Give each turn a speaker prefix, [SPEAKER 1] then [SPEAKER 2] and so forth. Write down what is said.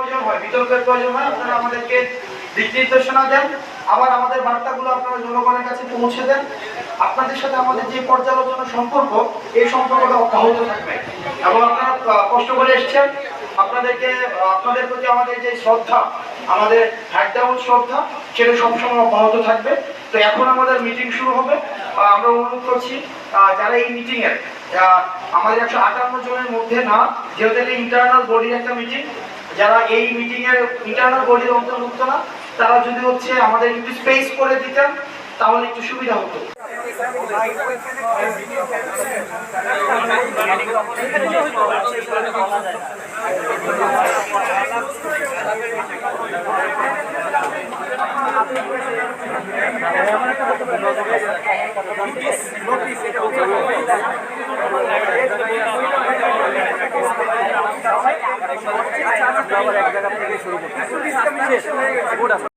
[SPEAKER 1] প্রয়োজন হয়, বিতর্কের প্রয়োজন হয়, আপনারা আমাদেরকে দিক নির্দেশনা দেন, আবার আমাদের বার্তাগুলো আপনারা জনগণের কাছে পৌঁছে দেন। আপনাদের সাথে আমাদের যে পর্যালোচনা সম্পর্ক, এই সম্পর্কটা অব্যাহত থাকবে এবং আপনারা কষ্ট করে এসেছেন, আপনাদের প্রতি আমাদের যে শ্রদ্ধা, আমাদের হ্যাড ডাউন শ্রদ্ধা, সেটা সবসময় অব্যাহত থাকবে। তো এখন আমাদের মিটিং শুরু হবে। আমরা অনুরোধ করছি যারা এই মিটিং এর আমাদের 158 জনের মধ্যে না, যেহেতু ইন্টারনাল বডির একটা মিটিং, যারা এই মিটিং এর ইন্টারনাল বডির অন্তর্ভুক্ত না, তারা যদি আমাদের একটু স্পেস করে দিতেন তাহলে একটু সুবিধা হতো।
[SPEAKER 2] এক জায়গা থেকে শুরু করতে